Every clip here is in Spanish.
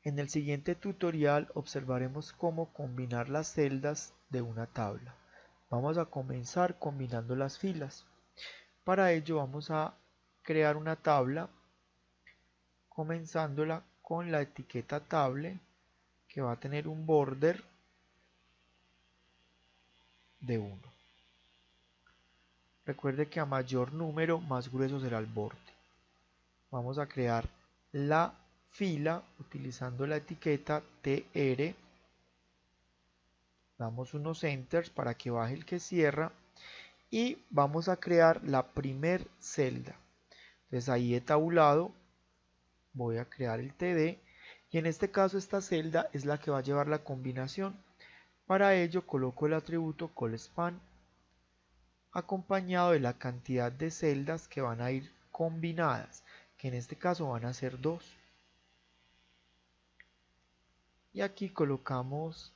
En el siguiente tutorial observaremos cómo combinar las celdas de una tabla. Vamos a comenzar combinando las filas. Para ello vamos a crear una tabla comenzándola con la etiqueta table que va a tener un border de 1. Recuerde que a mayor número más grueso será el borde. Vamos a crear la fila utilizando la etiqueta TR. Damos unos enters para que baje el que cierra y vamos a crear la primer celda. Entonces ahí he tabulado, voy a crear el TD y en este caso esta celda es la que va a llevar la combinación. Para ello coloco el atributo callSpan acompañado de la cantidad de celdas que van a ir combinadas, que en este caso van a ser 2. Y aquí colocamos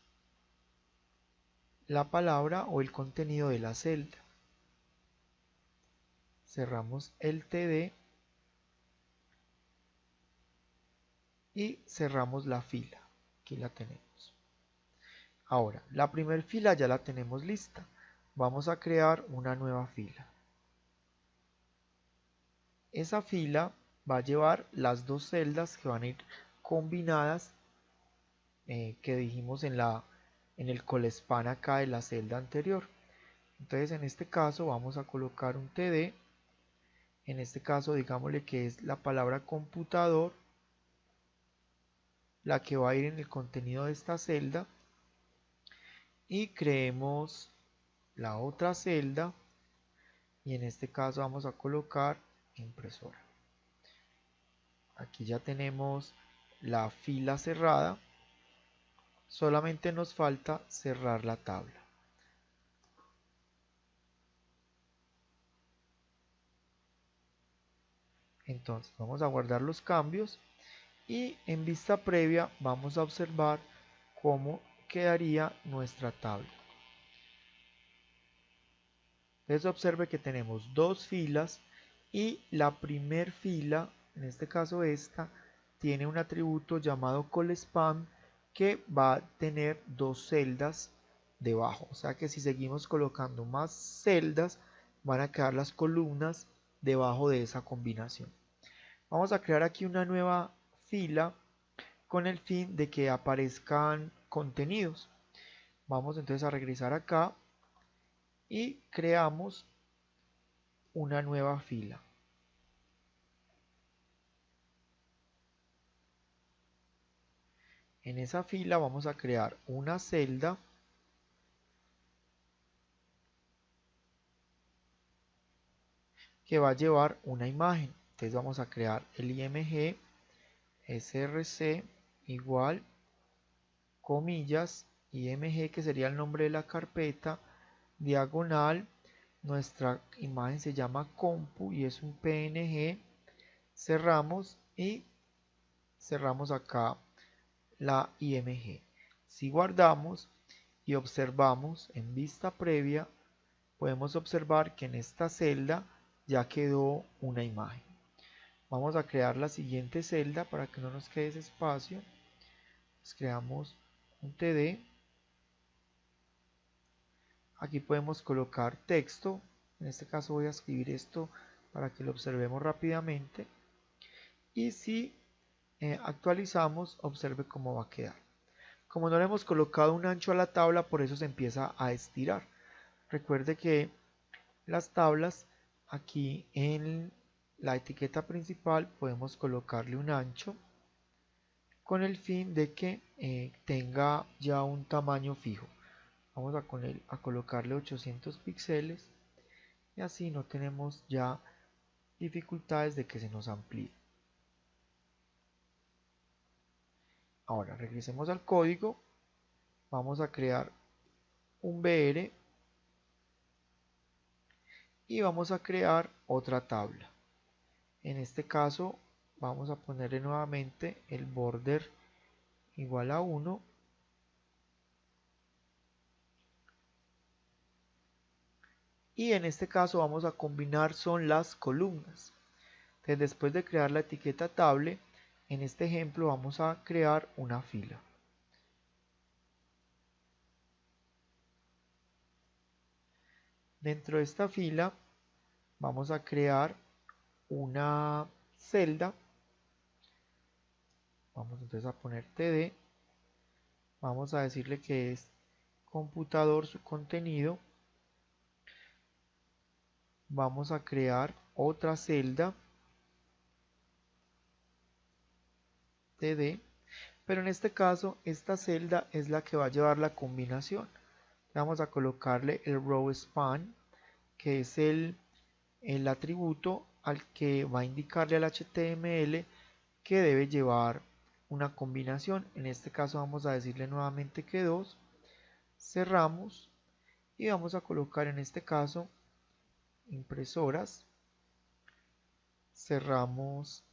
la palabra o el contenido de la celda. Cerramos el TD y cerramos la fila. Aquí la tenemos. Ahora, la primera fila ya la tenemos lista. Vamos a crear una nueva fila. Esa fila va a llevar las dos celdas que van a ir combinadas que dijimos en el callSpan acá de la celda anterior. Entonces en este caso vamos a colocar un TD. En este caso digámosle que es la palabra computador la que va a ir en el contenido de esta celda. Y creemos la otra celda y en este caso vamos a colocar impresora. Aquí ya tenemos la fila cerrada, solamente nos falta cerrar la tabla. Entonces vamos a guardar los cambios y en vista previa vamos a observar cómo quedaría nuestra tabla. Entonces observe que tenemos dos filas y la primer fila, en este caso esta, tiene un atributo llamado callSpan que va a tener dos celdas debajo. O sea que si seguimos colocando más celdas, van a quedar las columnas debajo de esa combinación. Vamos a crear aquí una nueva fila con el fin de que aparezcan contenidos. Vamos entonces a regresar acá y creamos una nueva fila. En esa fila vamos a crear una celda que va a llevar una imagen. Entonces vamos a crear el img src igual comillas img, que sería el nombre de la carpeta, diagonal, nuestra imagen se llama compu y es un png, cerramos y cerramos acá la img. Si guardamos y observamos en vista previa, podemos observar que en esta celda ya quedó una imagen. Vamos a crear la siguiente celda para que no nos quede ese espacio. Pues creamos un TD. Aquí podemos colocar texto. En este caso voy a escribir esto para que lo observemos rápidamente. Y si actualizamos, observe cómo va a quedar. Como no le hemos colocado un ancho a la tabla, por eso se empieza a estirar. Recuerde que las tablas aquí en la etiqueta principal podemos colocarle un ancho con el fin de que tenga ya un tamaño fijo. Vamos a colocarle 800 píxeles y así no tenemos ya dificultades de que se nos amplíe. Ahora regresemos al código, vamos a crear un BR y vamos a crear otra tabla. En este caso vamos a ponerle nuevamente el border igual a 1 y en este caso vamos a combinar son las columnas. Entonces después de crear la etiqueta table en este ejemplo vamos a crear una fila. Dentro de esta fila vamos a crear una celda. Vamos entonces a poner TD. Vamos a decirle que es computador su contenido. Vamos a crear otra celda TD, pero en este caso esta celda es la que va a llevar la combinación. Vamos a colocarle el row span, que es el atributo al que va a indicarle al HTML que debe llevar una combinación. En este caso vamos a decirle nuevamente que 2, cerramos y vamos a colocar en este caso impresoras, cerramos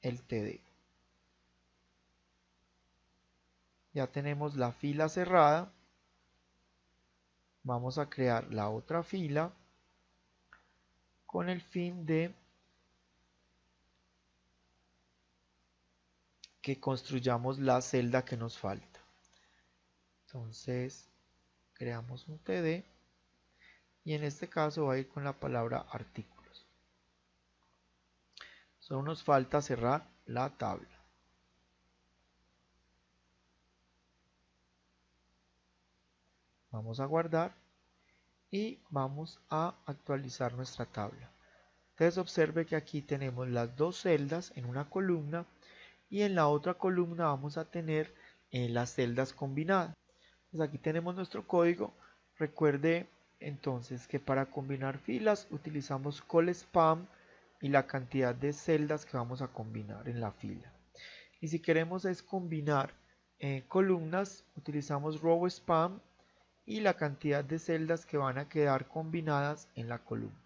el TD. Ya tenemos la fila cerrada. Vamos a crear la otra fila con el fin de que construyamos la celda que nos falta. Entonces creamos un TD y en este caso va a ir con la palabra artículos. Solo nos falta cerrar la tabla. Vamos a guardar y vamos a actualizar nuestra tabla. Entonces observe que aquí tenemos las dos celdas en una columna y en la otra columna vamos a tener las celdas combinadas. Entonces aquí tenemos nuestro código. Recuerde entonces que para combinar filas utilizamos call_spam y la cantidad de celdas que vamos a combinar en la fila. Y si queremos es combinar columnas, utilizamos row_spam y la cantidad de celdas que van a quedar combinadas en la columna.